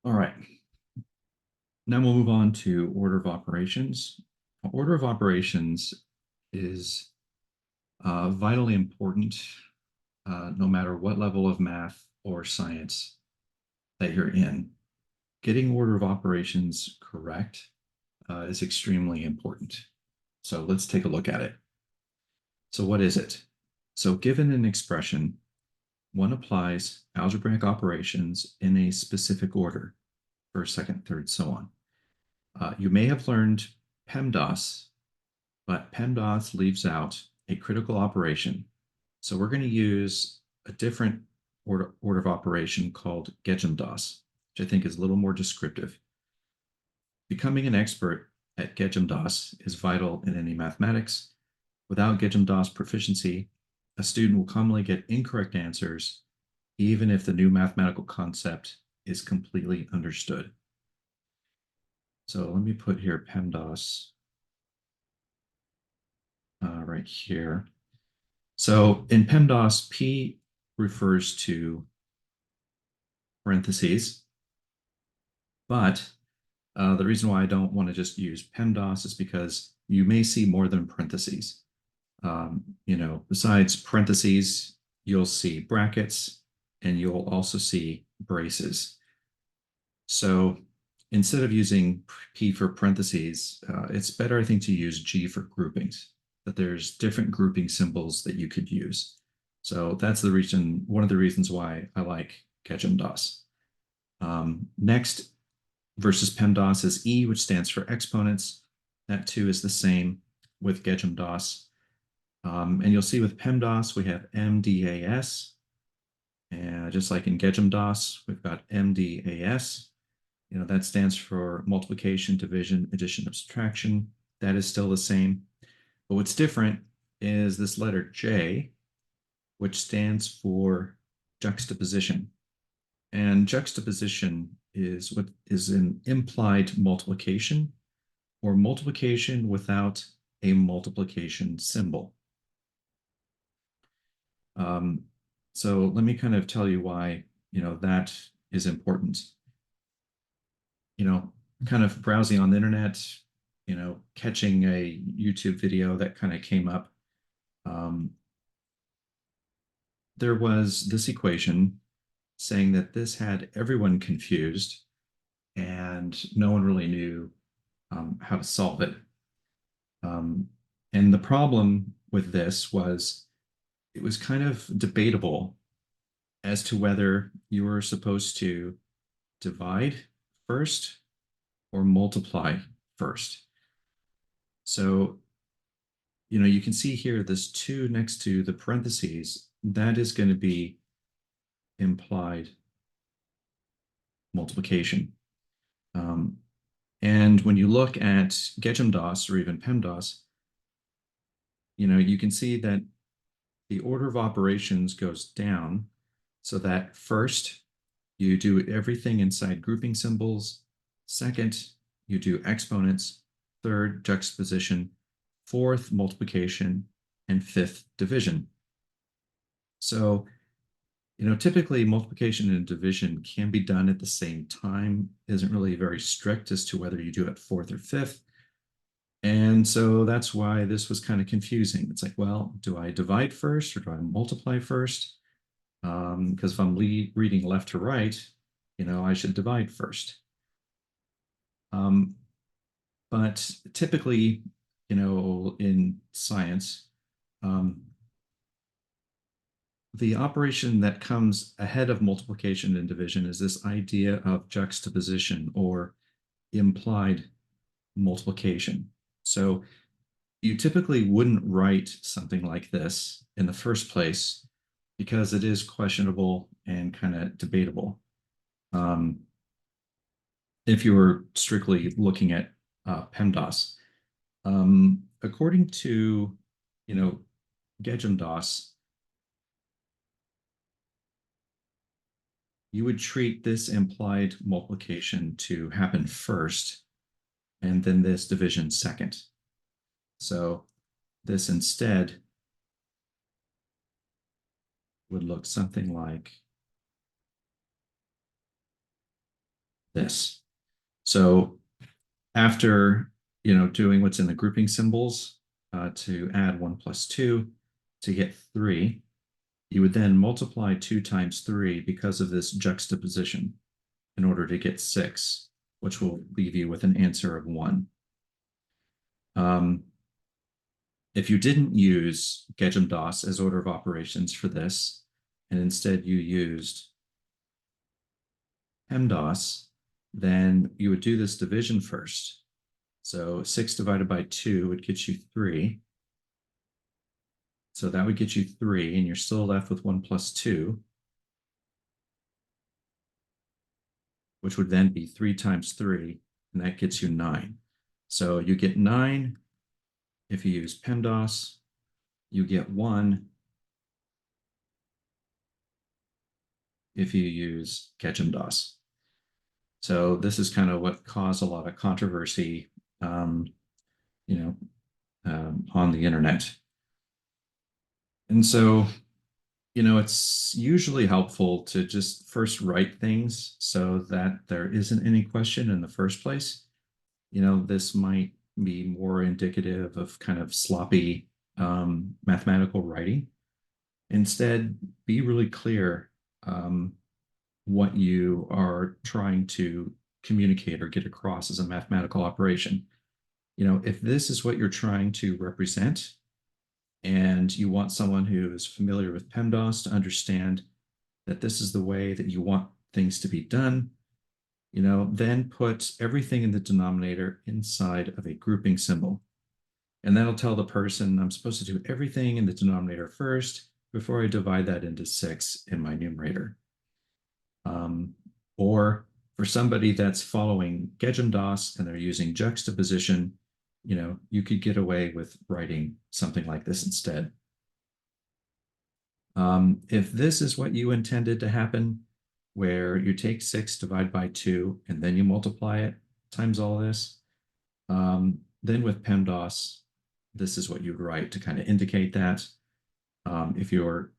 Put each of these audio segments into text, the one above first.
All right. Now we'll move on to order of operations. Order of operations is vitally important no matter what level of math or science that you're in. Getting order of operations correct is extremely important. So let's take a look at it. So what is it? So given an expression, one applies algebraic operations in a specific order, first, second, third, so on. You may have learned PEMDAS, but PEMDAS leaves out a critical operation. So we're going to use a different order of operation called GEJMDAS, which I think is a little more descriptive. Becoming an expert at GEJMDAS is vital in any mathematics. Without GEJMDAS proficiency, a student will commonly get incorrect answers, even if the new mathematical concept is completely understood. So let me put here PEMDAS right here. So in PEMDAS, P refers to parentheses, but the reason why I don't want to just use PEMDAS is because you may see more than parentheses. Besides parentheses, you'll see brackets and you'll also see braces. So instead of using P for parentheses, it's better, I think, to use G for groupings, that there's different grouping symbols that you could use. So that's the reason, one of the reasons why I like GEJMDAS. Next, versus PEMDAS is E, which stands for exponents. That too is the same with GEJMDAS. And you'll see with PEMDAS, we have MDAS. And just like in GEJMDAS, we've got MDAS. That stands for multiplication, division, addition, subtraction. That is still the same. But what's different is this letter J, which stands for juxtaposition. And juxtaposition is what is an implied multiplication or multiplication without a multiplication symbol. So let me kind of tell you why, that is important. Kind of browsing on the internet, catching a YouTube video that kind of came up. There was this equation saying that this had everyone confused and no one really knew how to solve it. And the problem with this was it was kind of debatable as to whether you were supposed to divide first or multiply first. So, you can see here this 2 next to the parentheses, that is going to be implied multiplication. And when you look at GEJMDAS or even PEMDAS, you can see that the order of operations goes down so that first, you do everything inside grouping symbols. Second, you do exponents. Third, juxtaposition. Fourth, multiplication. And fifth, division. So, typically multiplication and division can be done at the same time. It isn't really very strict as to whether you do it fourth or fifth. And so that's why this was kind of confusing. It's like, well, do I divide first or do I multiply first? Because if I'm reading left to right, I should divide first. But typically, in science, the operation that comes ahead of multiplication and division is this idea of juxtaposition or implied multiplication. So you typically wouldn't write something like this in the first place because it is questionable and kind of debatable. If you were strictly looking at PEMDAS. According to, GEJMDAS, you would treat this implied multiplication to happen first, and then this division second. So this instead would look something like this. So after, doing what's in the grouping symbols to add 1 plus 2 to get 3, you would then multiply 2 times 3 because of this juxtaposition in order to get 6, which will leave you with an answer of 1. If you didn't use GEJM-DOS as order of operations for this, and instead you used PEMDAS, then you would do this division first. So 6 divided by 2 would get you 3. So that would get you 3, and you're still left with 1 plus 2, which would then be 3 times 3, and that gets you 9. So you get 9 if you use PEMDAS. You get 1 if you use GEJM-DOS. So this is kind of what caused a lot of controversy, on the internet. And so, it's usually helpful to just first write things so that there isn't any question in the first place. This might be more indicative of kind of sloppy mathematical writing. Instead, be really clear what you are trying to communicate or get across as a mathematical operation. If this is what you're trying to represent, and you want someone who is familiar with PEMDAS to understand that this is the way that you want things to be done, then put everything in the denominator inside of a grouping symbol. And that'll tell the person I'm supposed to do everything in the denominator first before I divide that into 6 in my numerator. Or for somebody that's following GEJM-DOS and they're using juxtaposition, you could get away with writing something like this instead. If this is what you intended to happen, where you take 6, divide by 2, and then you multiply it times all this, then with PEMDAS, this is what you would write to kind of indicate that. If you're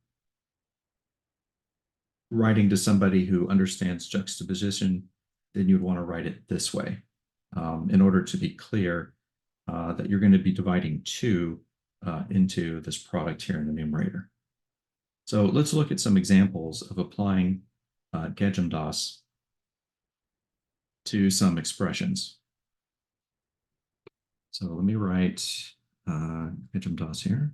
writing to somebody who understands juxtaposition, then you'd want to write it this way in order to be clear that you're going to be dividing 2 into this product here in the numerator. So let's look at some examples of applying GEJM-DOS to some expressions. So let me write GEJM-DOS here.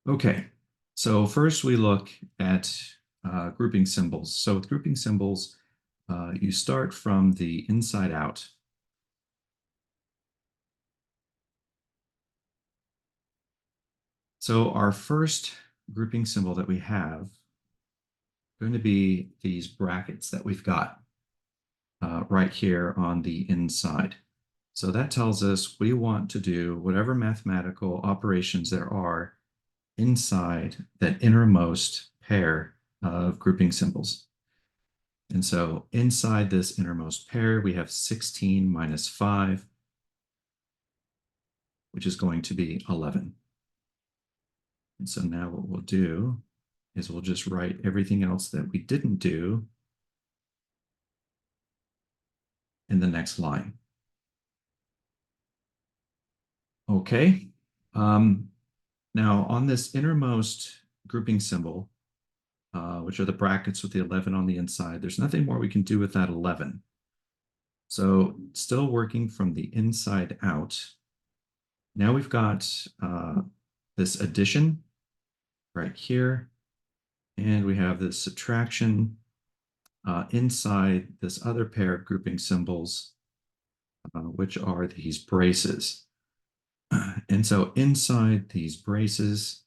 Okay, so first we look at grouping symbols. So with grouping symbols, you start from the inside out. So our first grouping symbol that we have is going to be these brackets that we've got right here on the inside. So that tells us we want to do whatever mathematical operations there are inside that innermost pair of grouping symbols. And so inside this innermost pair, we have 16 minus 5, which is going to be 11. And so now what we'll do is we'll just write everything else that we didn't do in the next line. Okay. Now on this innermost grouping symbol, which are the brackets with the 11 on the inside, there's nothing more we can do with that 11. So still working from the inside out. Now we've got this addition right here, and we have this subtraction inside this other pair of grouping symbols, which are these braces. And so inside these braces,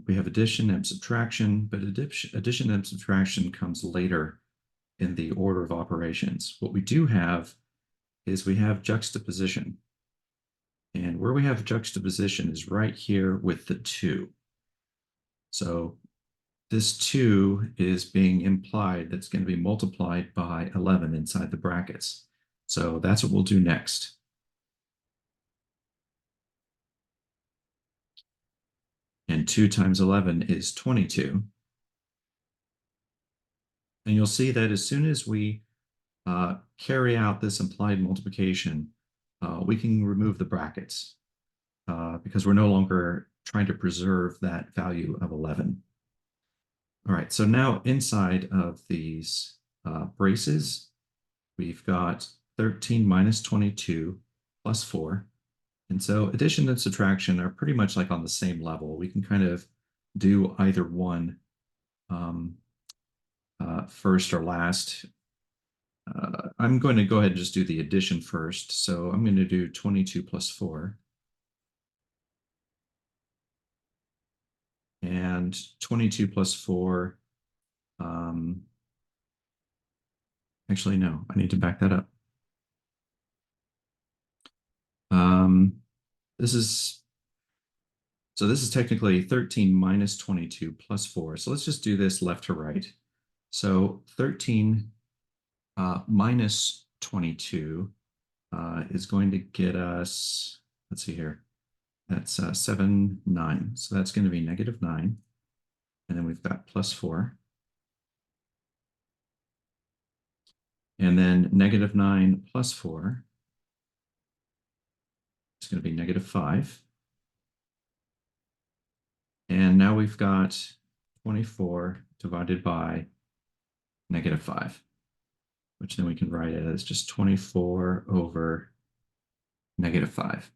we have addition and subtraction, but addition and subtraction comes later in the order of operations. What we do have is we have juxtaposition. And where we have juxtaposition is right here with the 2. So this 2 is being implied that's going to be multiplied by 11 inside the brackets. So that's what we'll do next. And 2 times 11 is 22. And you'll see that as soon as we carry out this implied multiplication, we can remove the brackets because we're no longer trying to preserve that value of 11. All right, so now inside of these braces, we've got 13 minus 22 plus 4. And so addition and subtraction are pretty much like on the same level. We can kind of do either one um, first or last. I'm going to go ahead and just do the addition first. So I'm going to do 22 plus 4. And 22 plus 4. Actually, no, I need to back that up. Um, this is technically 13 minus 22 plus 4. So let's just do this left to right. So 13 minus 22 is going to get us, let's see here, that's 7, 9. So that's going to be negative 9. And then we've got plus 4. And then negative 9 plus 4 is going to be negative 5. And now we've got 24 divided by negative 5, which then we can write as just 24 over negative 5.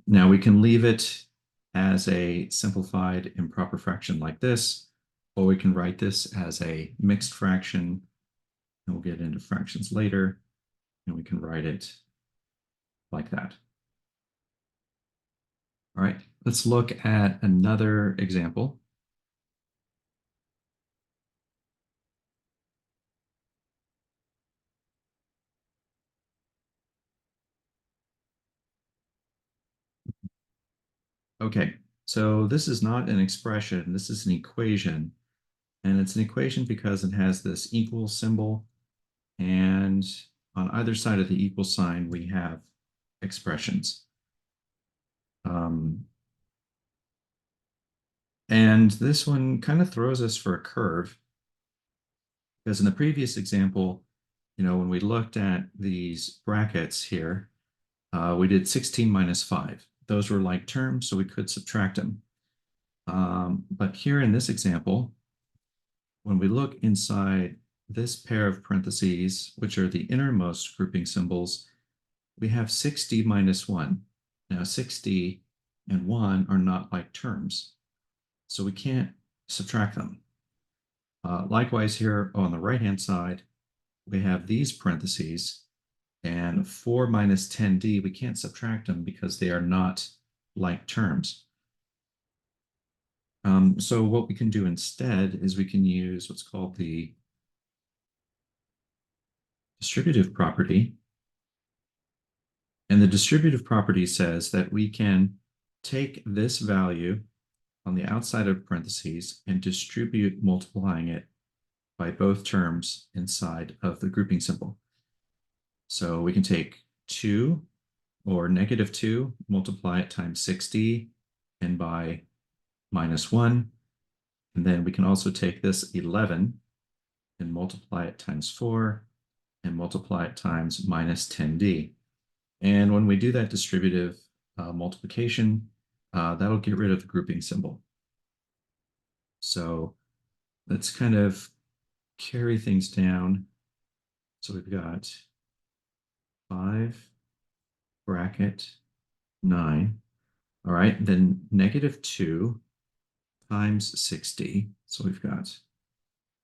Now we can leave it as a simplified improper fraction like this, or we can write this as a mixed fraction, and we'll get into fractions later, and we can write it like that. All right, let's look at another example. Okay, so this is not an expression, this is an equation. And it's an equation because it has this equal symbol. And on either side of the equal sign, we have expressions. And this one kind of throws us for a curve because in the previous example, when we looked at these brackets here, we did 16 minus 5. Those were like terms, so we could subtract them. But here in this example, when we look inside this pair of parentheses, which are the innermost grouping symbols, we have 60 minus 1. Now, 60 and 1 are not like terms, so we can't subtract them. Likewise, here on the right-hand side, we have these parentheses, and 4 minus 10d, we can't subtract them because they are not like terms. So what we can do instead is we can use what's called the distributive property. And the distributive property says that we can take this value on the outside of parentheses and distribute multiplying it by both terms inside of the grouping symbol. So we can take 2 or negative 2, multiply it times 60 and by minus 1. And then we can also take this 11 and multiply it times 4 and multiply it times minus 10d. And when we do that distributive multiplication, that'll get rid of the grouping symbol. So let's kind of carry things down. So we've got 5 bracket 9. All right, then negative 2 times 60. So we've got,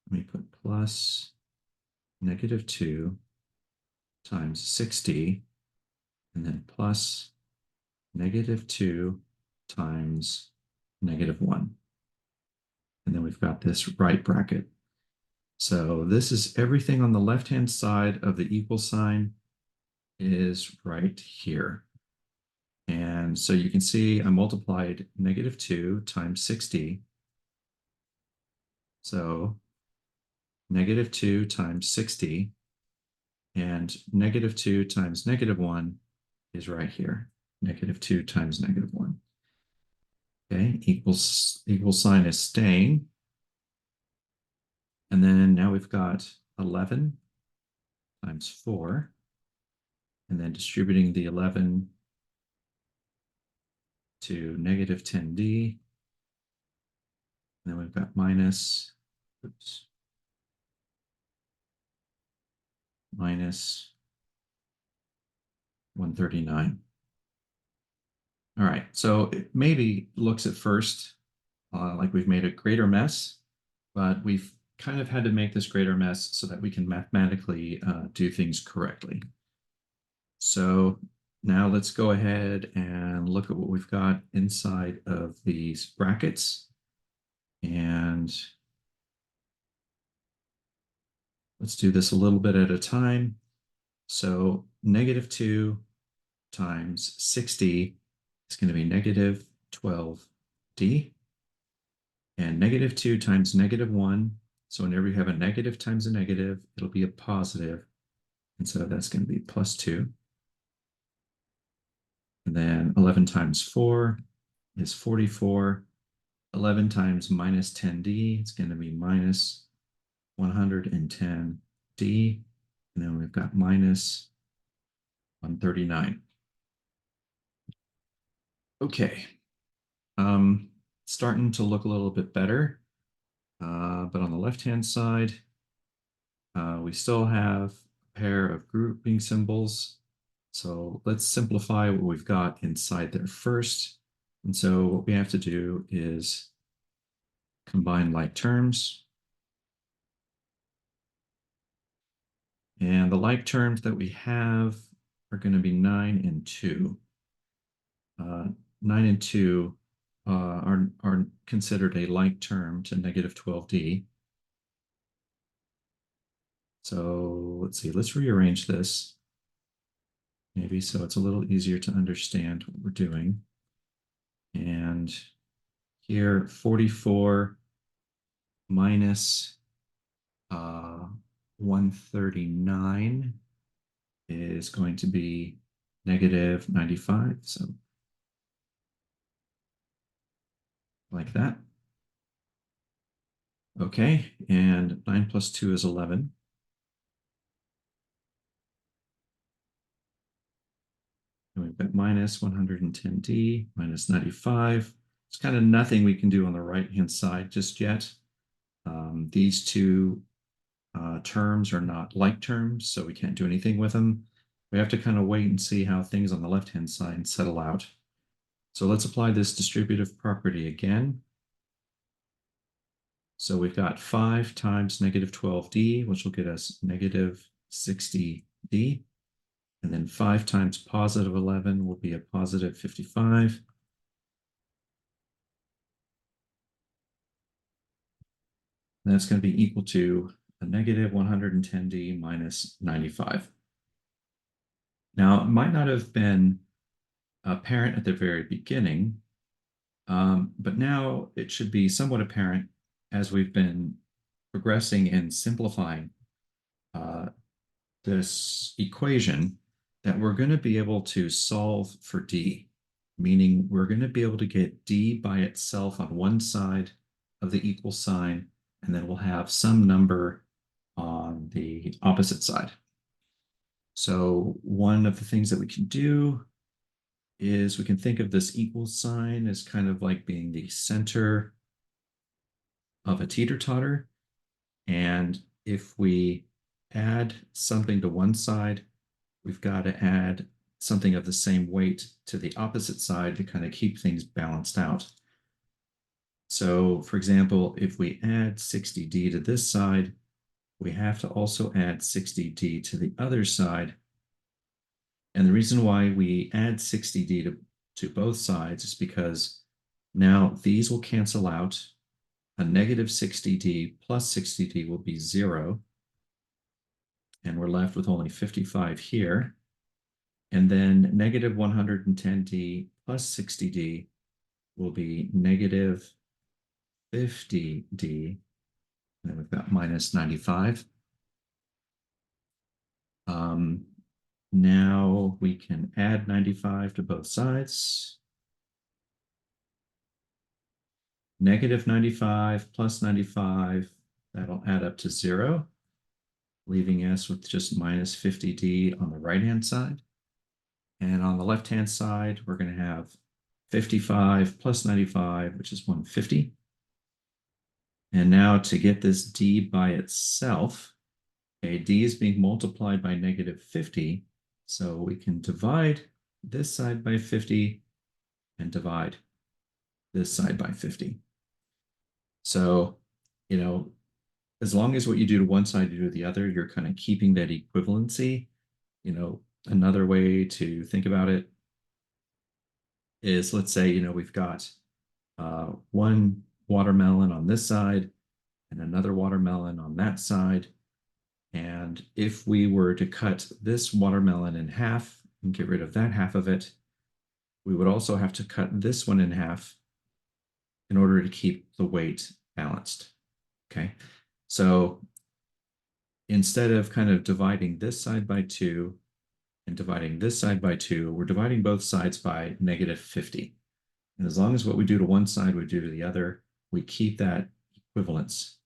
let me put plus negative 2 times 60, and then plus negative 2 times negative 1. And then we've got this right bracket. So this is everything on the left-hand side of the equal sign is right here. And so you can see I multiplied negative 2 times 60. So negative 2 times 60, and negative 2 times negative 1 is right here. Negative 2 times negative 1. Okay, equal sign is staying. And then now we've got 11 times 4, and then distributing the 11 to negative 10d. And then we've got minus 139. All right, so it maybe looks at first like we've made a greater mess, but we've kind of had to make this greater mess so that we can mathematically do things correctly. So now let's go ahead and look at what we've got inside of these brackets. And let's do this a little bit at a time. So negative 2 times 60 is going to be negative 12d. And negative 2 times negative 1. So whenever you have a negative times a negative, it'll be a positive. And so that's going to be plus 2. And then 11 times 4 is 44. 11 times minus 10d, it's going to be minus 110d. And then we've got minus 139. Okay. Starting to look a little bit better. But on the left-hand side, we still have a pair of grouping symbols. So let's simplify what we've got inside there first. And so what we have to do is combine like terms. And the like terms that we have are going to be 9 and 2. 9 and 2 are considered a like term to negative 12d. So let's see, let's rearrange this maybe so it's a little easier to understand what we're doing. And here, 44 minus 139 is going to be negative 95. So like that. Okay, and 9 plus 2 is 11. And we've got minus 110d minus 95. There's kind of nothing we can do on the right-hand side just yet. These two terms are not like terms, so we can't do anything with them. We have to kind of wait and see how things on the left-hand side settle out. So let's apply this distributive property again. So we've got 5 times negative 12d, which will get us negative 60d. And then 5 times positive 11 will be a positive 55. And that's going to be equal to a negative 110d minus 95. Now, it might not have been apparent at the very beginning, but now it should be somewhat apparent as we've been progressing and simplifying this equation that we're going to be able to solve for d, meaning we're going to be able to get d by itself on one side of the equal sign, and then we'll have some number on the opposite side. So one of the things that we can do is we can think of this equal sign as kind of like being the center of a teeter-totter. And if we add something to one side, we've got to add something of the same weight to the opposite side to kind of keep things balanced out. So for example, if we add 60d to this side, we have to also add 60d to the other side. And the reason why we add 60d to both sides is because now these will cancel out. A negative 60d plus 60d will be 0. And we're left with only 55 here. And then negative 110d plus 60d will be negative 50d. And then we've got minus 95. Now we can add 95 to both sides. Negative 95 plus 95, That'll add up to 0, leaving us with just minus 50d on the right-hand side. And on the left-hand side, we're going to have 55 plus 95, which is 150. And now to get this d by itself, okay, d is being multiplied by negative 50. So we can divide this side by 50 and divide this side by 50. So, as long as what you do to one side, you do to the other, you're kind of keeping that equivalency. Another way to think about it is, let's say, we've got one watermelon on this side and another watermelon on that side. And if we were to cut this watermelon in half and get rid of that half of it, we would also have to cut this one in half in order to keep the weight balanced. Okay, so instead of kind of dividing this side by 2 and dividing this side by 2, we're dividing both sides by negative 50. And as long as what we do to one side we do to the other, we keep that equivalence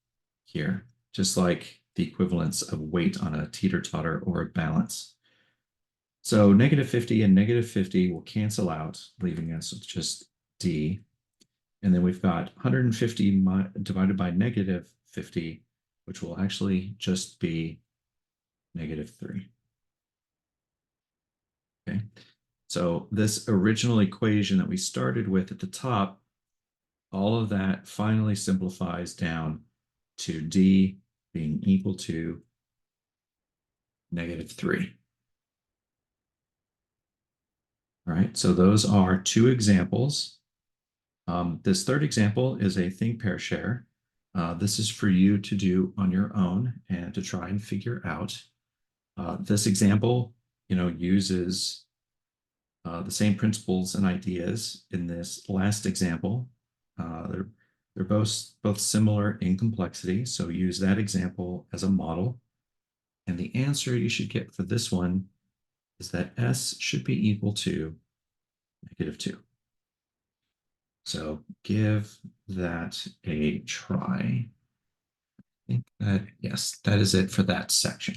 here, just like the equivalence of weight on a teeter-totter or a balance. So negative 50 and negative 50 will cancel out, leaving us with just d. And then we've got 150 divided by negative 50, which will actually just be negative 3. Okay, so this original equation that we started with at the top, all of that finally simplifies down to d being equal to negative 3. All right, so those are 2 examples. This third example is a think pair share. This is for you to do on your own and to try and figure out. This example, uses the same principles and ideas in this last example. They're both similar in complexity, so use that example as a model. And the answer you should get for this one is that S should be equal to negative 2. So give that a try. I think that, yes, that is it for that section.